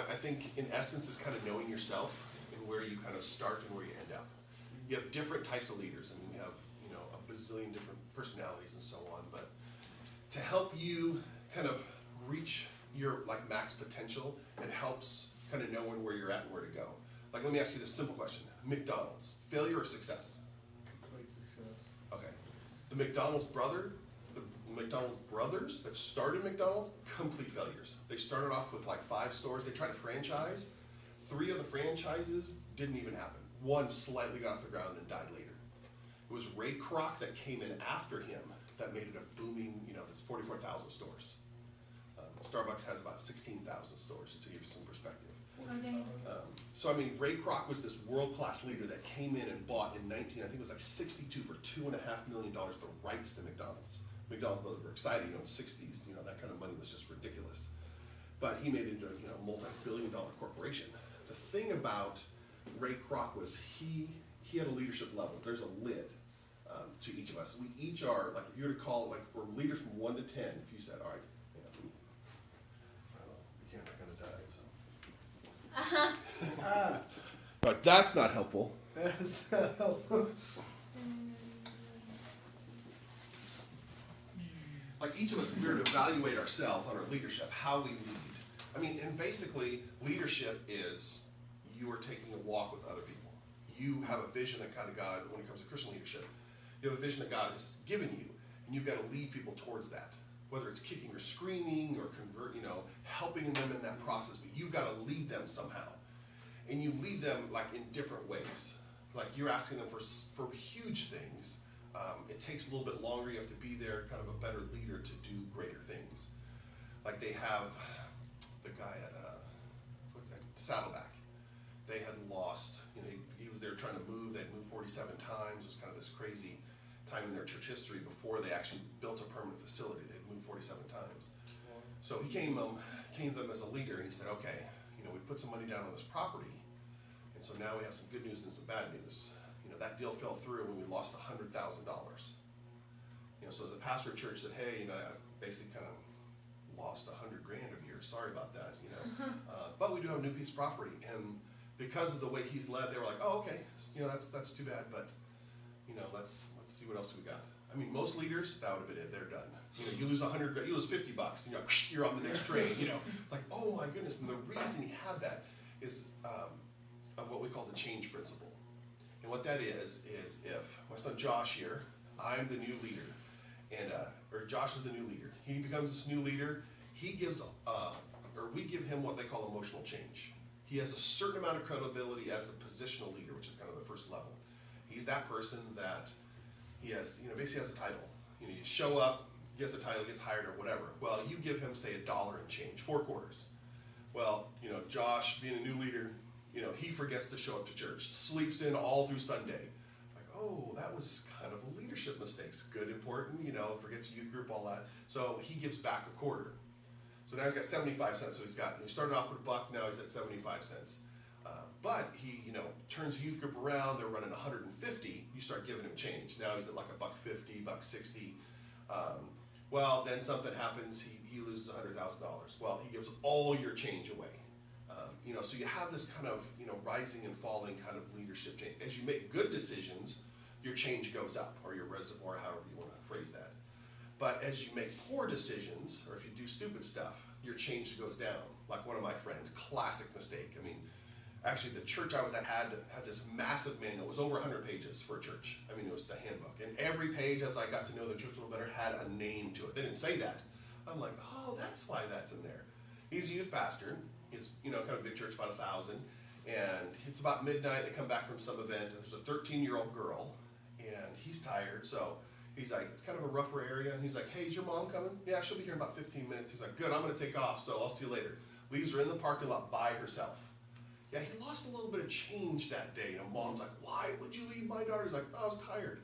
I think in essence is kind of knowing yourself and where you kind of start and where you end up. You have different types of leaders. I mean, we have, a bazillion different personalities and so on, but to help you kind of reach your max potential, it helps kind of knowing where you're at and where to go. Like, let me ask you this simple question. McDonald's, failure or success? Complete success. Okay. The McDonald brothers that started McDonald's, complete failures. They started off with 5 stores. They tried to franchise. 3 of the franchises didn't even happen. 1 slightly got off the ground and then died later. It was Ray Kroc that came in after him that made it a booming, that's 44,000 stores. Starbucks has about 16,000 stores, to give you some perspective. So I mean, Ray Kroc was this world-class leader that came in and bought in I think it was 62 for $2.5 million the rights to McDonald's. McDonald's were excited, in the 60s, that kind of money was just ridiculous. But he made it into a multi-billion-dollar corporation. The thing about Ray Kroc was he had a leadership level. There's a lid to each of us. We each are, if you were to call, we're leaders from 1 to 10. If you said, all right, the camera kind of died, so. But that's not helpful. That's not helpful. Each of us, if we were to evaluate ourselves on our leadership, how we lead. I mean, and basically, leadership is you are taking a walk with other people. You have a vision that kind of God, when it comes to Christian leadership, you have a vision that God has given you, and you've got to lead people towards that. Whether it's kicking or screaming or helping them in that process, but you've got to lead them somehow. And you lead them in different ways. You're asking them for huge things. It takes a little bit longer. You have to be there, kind of a better leader to do greater things. They have the guy at Saddleback. They had lost, they were trying to move. They'd moved 47 times. It was kind of this crazy time in their church history before they actually built a permanent facility. They'd moved 47 times. So he came to them as a leader, and he said, okay, we put some money down on this property, and so now we have some good news and some bad news. That deal fell through when we lost $100,000. So as a pastor of church said, hey, I basically kind of lost $100,000 a year. Sorry about that, but we do have a new piece of property, and because of the way he's led, they were like, oh, okay, that's too bad, but let's see what else we got. I mean, most leaders, that would have been it. They're done. You lose $100,000, you lose $50, you're on the next train. It's like, oh my goodness. And the reason he had that is of what we call the change principle. And what that is if my son Josh here, I'm the new leader, and or Josh is the new leader. He becomes this new leader. He gives, or we give him what they call emotional change. He has a certain amount of credibility as a positional leader, which is kind of the first level. He's that person that he has, basically has a title. You show up, gets a title, gets hired, or whatever. Well, you give him, say, $1 and change, 4 quarters. Well, Josh, being a new leader, he forgets to show up to church, sleeps in all through Sunday. Oh, that was kind of a leadership mistake. Good, important, forgets youth group, all that. So he gives back a quarter. So now he's got 75 cents. So he started off with $1, now he's at 75 cents. But he, turns the youth group around. They're running 150. You start giving him change. Now he's at $1.50, $1.60. Well, then something happens. He loses $100,000. Well, he gives all your change away. So you have this kind of, rising and falling kind of leadership change. As you make good decisions, your change goes up, or your reservoir, however you want to phrase that. But as you make poor decisions, or if you do stupid stuff, your change goes down. Like one of my friends, classic mistake. I mean, actually the church I was at had this massive manual. It was over 100 pages for a church. I mean, it was the handbook. And every page, as I got to know the church a little better, had a name to it. They didn't say that. I'm like, oh, that's why that's in there. He's a youth pastor. He's, kind of a big church, about 1,000. And it's about midnight. They come back from some event, and there's a 13-year-old girl, and he's tired. So he's like, it's kind of a rougher area. And he's like, hey, is your mom coming? Yeah, she'll be here in about 15 minutes. He's like, good, I'm going to take off, so I'll see you later. Leaves her in the parking lot by herself. Yeah, he lost a little bit of change that day. Mom's like, why would you leave my daughter? He's like, oh, I was tired.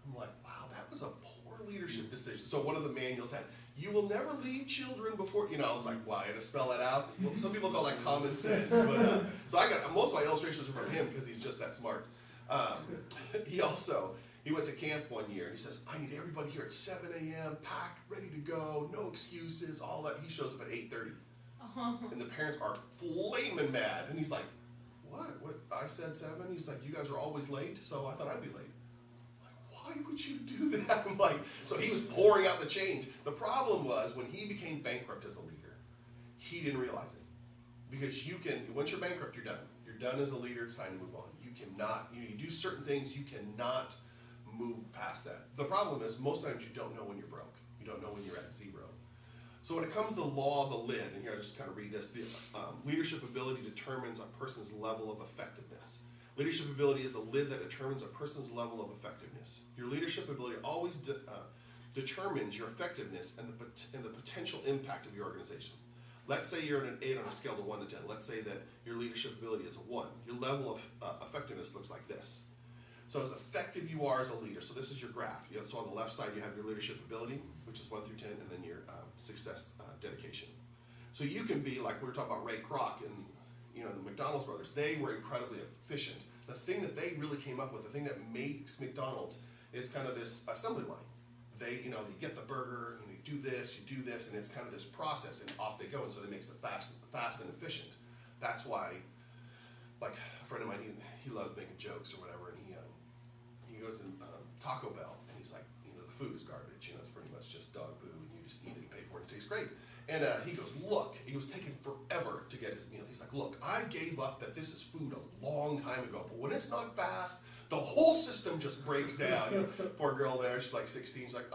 I'm like, wow, that was a poor leadership decision. So one of the manuals had, you will never leave children before, I was like, wow, I had to spell that out. Well, some people call that common sense. But so I got, most of my illustrations are from him because he's just that smart. He went to camp one year and he says, I need everybody here at 7 a.m., packed, ready to go, no excuses, all that. He shows up at 8:30. Oh. And the parents are flaming mad. And he's like, what? I said 7? He's like, you guys are always late, so I thought I'd be late. Why would you do that? I'm like, so he was pouring out the change. The problem was when he became bankrupt as a leader, he didn't realize it. Because you can, once you're bankrupt, you're done. You're done as a leader, it's time to move on. You cannot, you do certain things, you cannot move past that. The problem is most times you don't know when you're broke. You don't know when you're at 0. So when it comes to the law of the lid, and here I just kind of read this, the leadership ability determines a person's level of effectiveness. Leadership ability is a lid that determines a person's level of effectiveness. Your leadership ability always determines your effectiveness and the potential impact of your organization. Let's say you're at an 8 on a scale to 1 to 10. Let's say that your leadership ability is a 1. Your level of effectiveness looks like this. So as effective you are as a leader, so this is your graph. So on the left side you have your leadership ability, which is 1 through 10, and then your success dedication. So you can be like we were talking about Ray Kroc and the McDonald's brothers. They were incredibly efficient. The thing that they really came up with, the thing that makes McDonald's is kind of this assembly line. They, you get the burger, and you do this, and it's kind of this process, and off they go, and so that makes it fast and efficient. That's why, like a friend of mine, he loved making jokes or whatever, and he goes to Taco Bell, and he's like, the food is garbage, it's pretty much just dog poo, and you just eat it and pay for it, and it tastes great. And he goes, look, he was taking forever to get his meal. He's like, look, I gave up that this is food a long time ago, but when it's not fast, the whole system just breaks down. Poor girl there, she's like 16, she's like,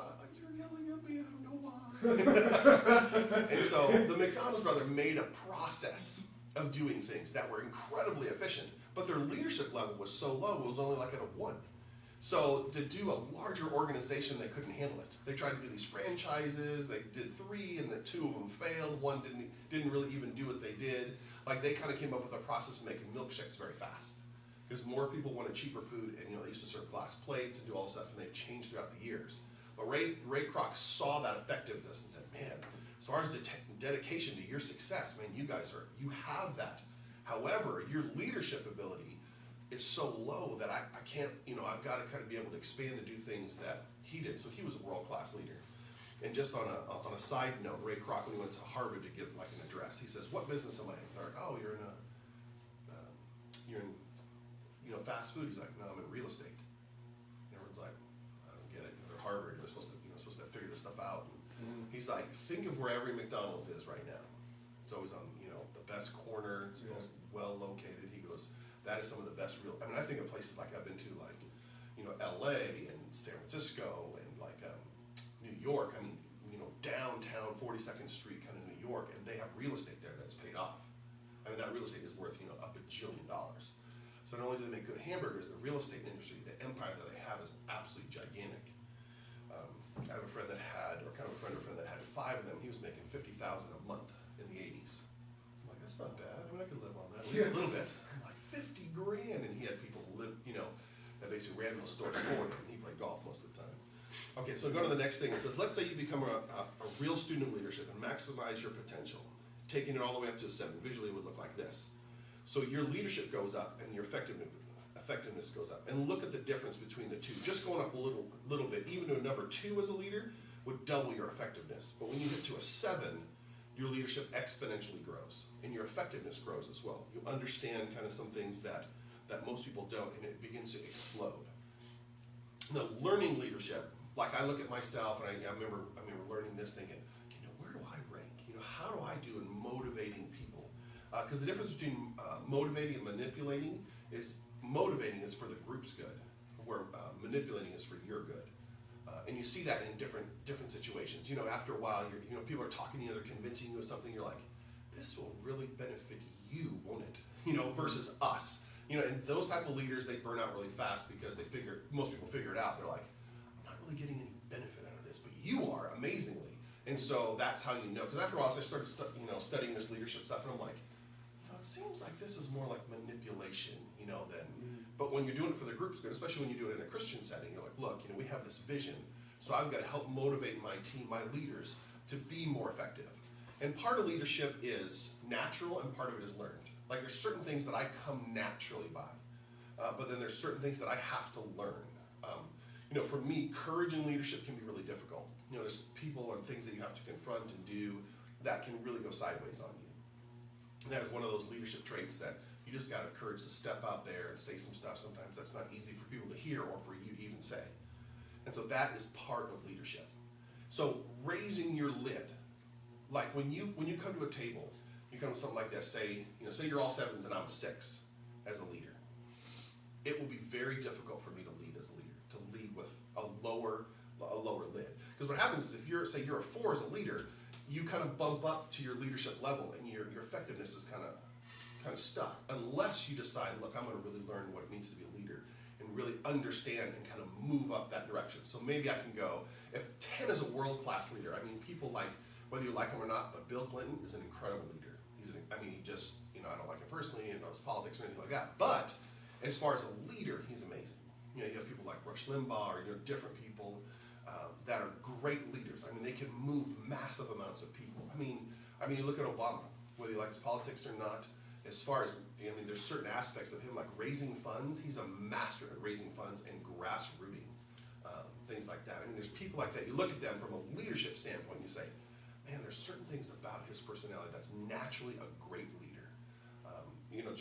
you're yelling at me, I don't know why. And so the McDonald's brother made a process of doing things that were incredibly efficient, but their leadership level was so low, it was only like at a 1. So to do a larger organization, they couldn't handle it. They tried to do these franchises, they did 3, and the 2 of them failed. 1 didn't really even do what they did. Like they kind of came up with a process of making milkshakes very fast. Because more people wanted cheaper food, and they used to serve glass plates and do all this stuff, and they've changed throughout the years. But Ray Kroc saw that effectiveness and said, man, as far as dedication to your success, man, you have that. However, your leadership ability is so low that I can't, I've got to kind of be able to expand and do things that he did. So he was a world-class leader. And just on a side note, Ray Kroc, when he went to Harvard to give like an address, he says, what business am I in? They're like, oh, you're in fast food. He's like, no, I'm in real estate. And everyone's like, I don't get it. They're Harvard. They're supposed to figure this stuff out. And he's like, think of where every McDonald's is right now. It's always on, the best corner. It's most well located. He goes, that is some of the best I think of places like I've been to, like, LA and San Francisco and like New York. Downtown 42nd Street kind of New York, and they have real estate there that's paid off. That real estate is worth, $1 bajillion. So not only do they make good hamburgers, the real estate industry, the empire that they have is absolutely gigantic. I have a friend that had, or kind of a friend of a friend that had 5 of them. He was making $50,000 a month in the 80s. I'm like, that's not bad. I could live on that, at least a little bit. I'm like, $50 grand, and he had people live, that basically ran those stores for him. He played golf most of the time. Okay, so go to the next thing. It says, let's say you become a real student of leadership and maximize your potential. Taking it all the way up to a 7, visually it would look like this. So your leadership goes up and your effectiveness goes up. And look at the difference between the two. Just going up a little bit, even to a number 2 as a leader, would double your effectiveness. But when you get to a 7, your leadership exponentially grows, and your effectiveness grows as well. You understand kind of some things that most people don't, and it begins to explode. Now, learning leadership, like I look at myself, and I remember learning this, thinking, where do I rank? How do I do in motivating people? Because the difference between motivating and manipulating is motivating is for the group's good, where manipulating is for your good. And you see that in different situations. After a while, people are talking to you, they're convincing you of something. You're like, this will really benefit you, won't it? Versus us. And those type of leaders, they burn out really fast because most people figure it out. They're like, I'm not really getting any benefit out of this, but you are, amazingly. And so that's how you know. Because after a while, I started studying this leadership stuff, and I'm like, it seems like this is more like manipulation, than. But when you're doing it for the group's good, especially when you do it in a Christian setting, you're like, look, we have this vision, so I've got to help motivate my team, my leaders, to be more effective. And part of leadership is natural, and part of it is learned. Like there's certain things that I come naturally by, but then there's certain things that I have to learn. For me, courage in leadership can be really difficult. There's people and things that you have to confront and do that can really go sideways on you. And that is one of those leadership traits that you just got to have courage to step out there and say some stuff. Sometimes that's not easy for people to hear or for you to even say. And so that is part of leadership. So raising your lid, like when you come to a table, you come to something like this, say you're all sevens and I'm a six as a leader. It will be very difficult for me to lead as a leader, to lead with a lower lid. Because what happens is if you're a four as a leader, you kind of bump up to your leadership level and your effectiveness is kind of stuck unless you decide, look, I'm going to really learn what it means to be a leader and really understand and kind of move up that direction. So maybe I can go, if 10 is a world-class leader, I mean, people like, whether you like him or not, but Bill Clinton is an incredible leader. He just, I don't like him personally and knows politics or anything like that, but as far as a leader, he's amazing. You have people like Rush Limbaugh or different people that are great leaders. I mean, they can move massive amounts of people. I mean, you look at Obama, whether you like his politics or not. As far as there's certain aspects of him, like raising funds. He's a master at raising funds and grassrooting, things like that. I mean, there's people like that. You look at them from a leadership standpoint, and you say, man, there's certain things about his personality that's naturally a great leader.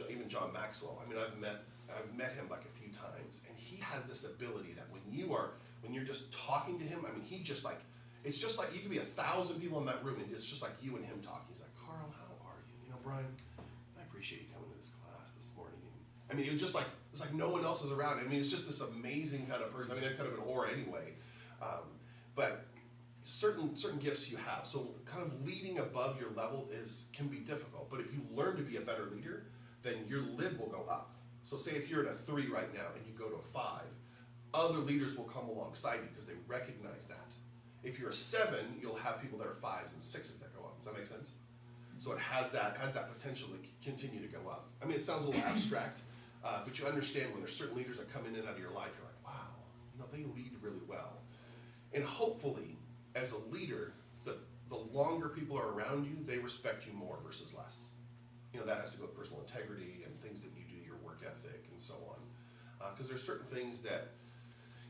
Even John Maxwell. I mean, I've met him like a few times, and he has this ability that when you're just talking to him, I mean, it's just like you could be 1,000 people in that room, and it's just like you and him talking. He's like, Carl, how are you? Brian, I appreciate you coming to this class this morning. And, it's like no one else is around. I mean, it's just this amazing kind of person. I mean, I'm kind of an aura anyway, but certain gifts you have. So kind of leading above your level can be difficult. But if you learn to be a better leader, then your lid will go up. So say if you're at a 3 right now and you go to a 5, other leaders will come alongside you because they recognize that. If you're a 7, you'll have people that are 5s and 6s that go up. Does that make sense? So it has that potential to continue to go up. I mean, it sounds a little abstract, but you understand when there's certain leaders that come in and out of your life, you're like, wow, they lead really well. And hopefully, as a leader, the longer people are around you, they respect you more versus less. That has to do with personal integrity and things that you do, your work ethic and so on. Because there's certain things that,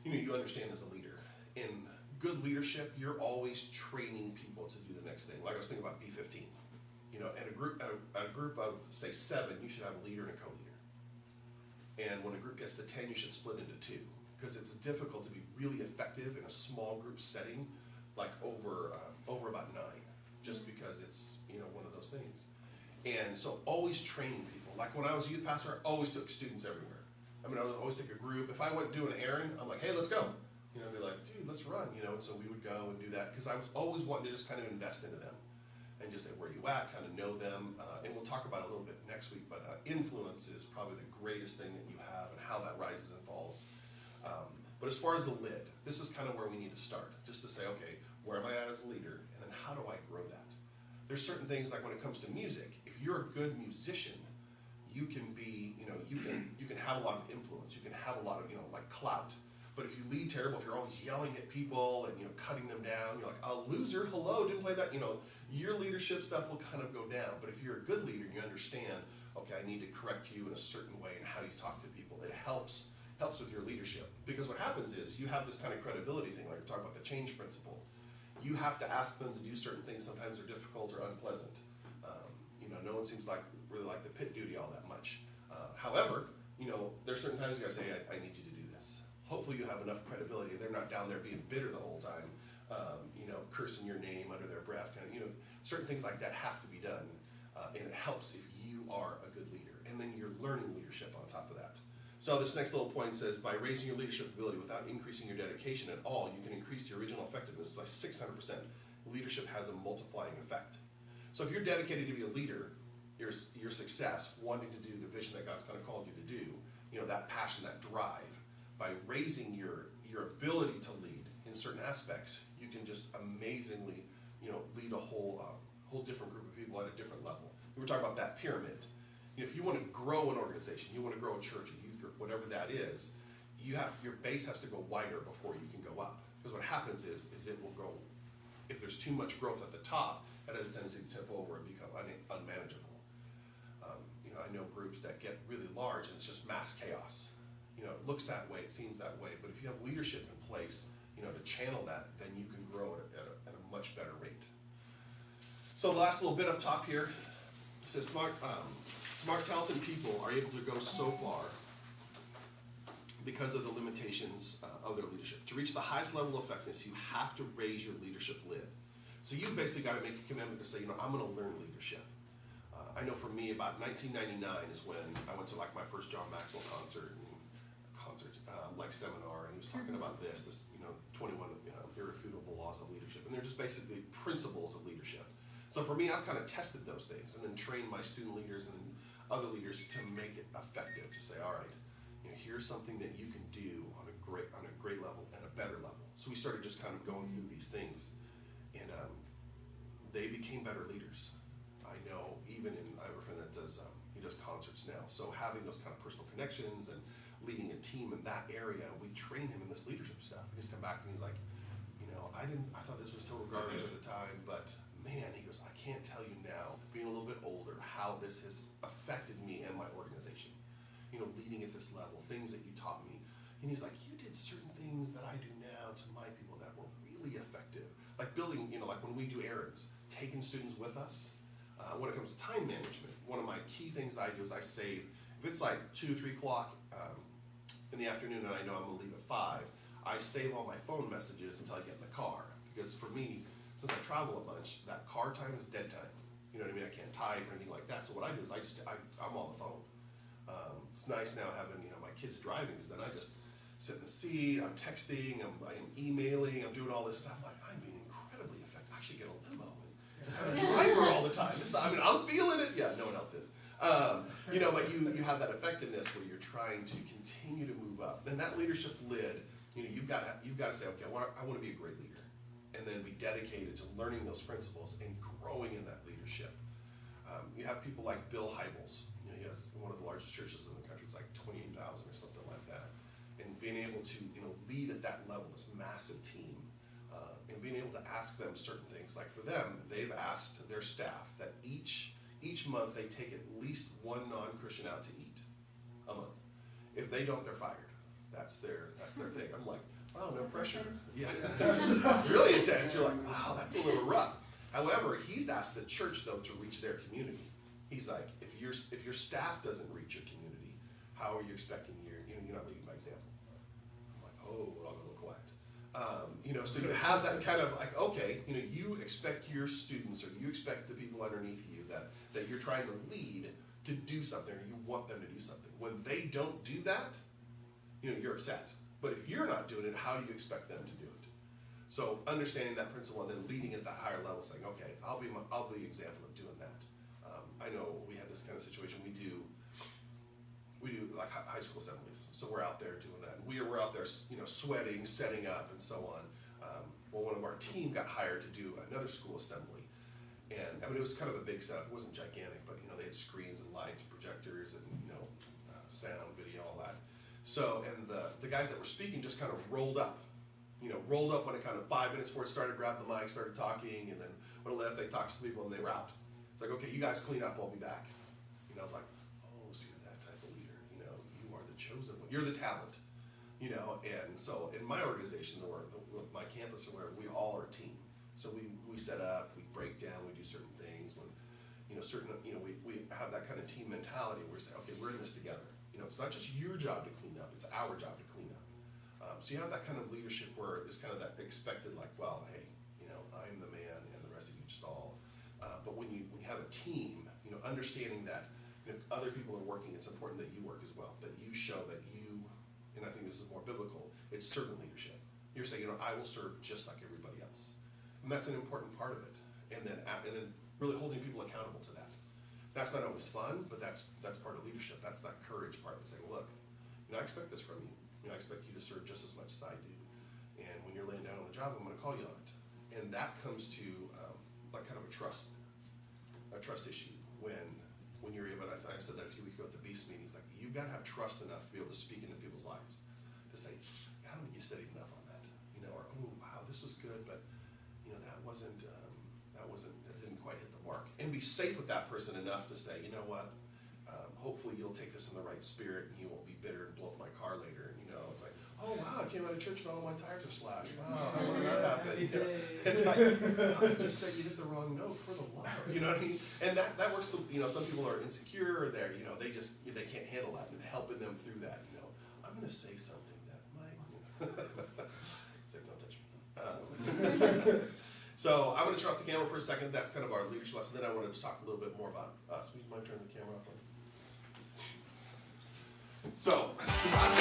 you understand as a leader. In good leadership, you're always training people to do the next thing. Like I was thinking about B15. At a group of, say, 7, you should have a leader and a co-leader. And when a group gets to 10, you should split into 2. Because it's difficult to be really effective in a small group setting, like over about 9. Just because it's, one of those things. And so always training people. Like when I was a youth pastor, I always took students everywhere. I would always take a group. If I went to do an errand, I'm like, hey, let's go. They're like, dude, let's run. And so we would go and do that because I was always wanting to just kind of invest into them and just say, where are you at, kind of know them. And we'll talk about it a little bit next week, but influence is probably the greatest thing that you have and how that rises and falls. But as far as the lid, this is kind of where we need to start, just to say, okay, where am I at as a leader, and then how do I grow that? There's certain things like when it comes to music, if you're a good musician, you can be, you can have a lot of influence, you can have a lot of, like clout. But if you lead terrible, if you're always yelling at people and cutting them down, you're like, a loser, hello, didn't play that, your leadership stuff will kind of go down. But if you're a good leader, you understand, okay, I need to correct you in a certain way and how you talk to people. It helps with your leadership. Because what happens is you have this kind of credibility thing, like you're talking about the change principle. You have to ask them to do certain things. Sometimes they're difficult or unpleasant. No one seems really like the pit duty all that much. However, there's certain times you gotta say, I need you to do this. Hopefully you have enough credibility and they're not down there being bitter the whole time, cursing your name under their breath. Certain things like that have to be done, and it helps if you are a good leader. And then you're learning leadership on top of that. So this next little point says, by raising your leadership ability without increasing your dedication at all, you can increase your original effectiveness by 600%. Leadership has a multiplying effect. So if you're dedicated to be a leader, your success, wanting to do the vision that God's kind of called you to do, that passion, that drive, by raising your ability to lead in certain aspects, you can just amazingly, lead a whole different group of people at a different level. We were talking about that pyramid. If you want to grow an organization, you want to grow a church, a youth group, whatever that is, your base has to go wider before you can go up. Because what happens is it will go, if there's too much growth at the top, that has a tendency to tip over and become unmanageable. I know groups that get really large and it's just mass chaos. It looks that way, it seems that way, but if you have leadership in place, to channel that, then you can grow it at a much better rate. So the last little bit up top here, It says smart, talented people are able to go so far because of the limitations of their leadership. To reach the highest level of effectiveness, you have to raise your leadership lid. So you basically got to make a commitment to say, I'm going to learn leadership. I know for me, about 1999 is when I went to like my first John Maxwell seminar, and he was talking about this 21 irrefutable laws of leadership, and they're just basically principles of leadership. So for me, I've kind of tested those things and then trained my student leaders and then other leaders to make it effective, to say, all right, here's something that you can do on a great level and a better level. So we started just kind of going through these things, and they became better leaders. I know even I have a friend that does he does concerts now. So having those kind of personal connections and leading a team in that area, we train him in this leadership stuff. And he's come back to me, he's like, I thought this was total garbage at the time, but man, he goes, I can't tell you now, being a little bit older, how this has affected me and my organization. Leading at this level, things that you taught me. And he's like, you did certain things that I do now to my people that were really effective. Like building, like when we do errands, taking students with us. When it comes to time management, one of my key things I do is I save, if it's like 2, 3 o'clock in the afternoon and I know I'm gonna leave at 5, I save all my phone messages until I get in the car. Because for me, since I travel a bunch, that car time is dead time. You know what I mean? I can't type or anything like that. So what I do is I'm on the phone. It's nice now having my kids driving, because then I just sit in the seat, I'm texting, I am emailing, I'm doing all this stuff. I'm being incredibly effective. I should get a limo and just have a driver all the time. I'm feeling it. Yeah, no one else is. But you have that effectiveness where you're trying to continue to move up. And that leadership lid, you've got to say, okay, I want to be a great leader, and then be dedicated to learning those principles and growing in that leadership. You have people like Bill Hybels. He has one of the largest churches in the country. It's like 28,000 or something like that. And being able to lead at that level, this massive team, and being able to ask them certain things. Like for them, they've asked their staff that each month they take at least one non-Christian out to eat a month. If they don't, they're fired. That's their thing. I'm like, wow, no pressure. Yeah, it's really intense. You're like, wow, that's a little rough. However, he's asked the church though to reach their community. He's like, if your staff doesn't reach your community, how are you expecting you're not leading by example? I'm like, oh, well, I'll go a little quiet. So you have that kind of like, okay, you expect your students, or you expect the people underneath you that you're trying to lead to do something, or you want them to do something. When they don't do that, you're upset. But if you're not doing it, how do you expect them to do it? So understanding that principle and then leading at that higher level, saying, okay, I'll be an example of doing that. I know we have this kind of situation. We do like high school assemblies, so we're out there doing that. And we're out there, sweating, setting up, and so on. Well, one of our team got hired to do another school assembly, and it was kind of a big setup. It wasn't gigantic, but they had screens and lights, projectors, and sound, video, all that. So, and the guys that were speaking just kind of rolled up when it kind of 5 minutes before it started, grabbed the mic, started talking, and then when it left, they talked to the people and they were out. It's like, okay, you guys clean up, I'll be back. I was like, oh, so you're that type of leader, you are the chosen one, you're the talent, and so in my organization, with my campus, where we all are a team. So we set up, we break down, we do certain things, when, we have that kind of team mentality where we say, okay, we're in this together. It's not just your job to clean up, it's our job to clean up. So you have that kind of leadership where it's kind of that expected, like, well, hey, I'm the man and the rest of you just all. But when you have a team, understanding that if other people are working, it's important that you work as well, that you show that you, and I think this is more biblical, it's servant leadership. You're saying, I will serve just like everybody else. And that's an important part of it. And then really holding people accountable to that. That's not always fun, but that's part of leadership. That's that courage part of saying, look, I expect this from you. I expect you to serve just as much as I do. And when you're laying down on the job, I'm going to call you on it. And that comes to like kind of a trust issue when you're able. I said that a few weeks ago at the Beast meetings. Like, you've got to have trust enough to be able to speak into people's lives. To say, I don't think you studied enough on that. Or, oh wow, this was good, but that didn't quite hit the mark. And be safe with that person enough to say, you know what? Hopefully you'll take this in the right spirit, and you won't be bitter and blow up my car later. And it's like, oh wow, I came out of church and all my tires are slashed. Wow, how did that happen? You know, it's like, I just said you hit the wrong note for the love. You know what I mean? And that works. So, you know, some people are insecure or they're, you know, they can't handle that, and helping them through that. You know, I'm going to say something that might. You know, it's like, don't touch me. So I'm going to turn off the camera for a second. That's kind of our leadership lesson. Then I wanted to talk a little bit more about us. Would you mind turning the camera off? So since I'm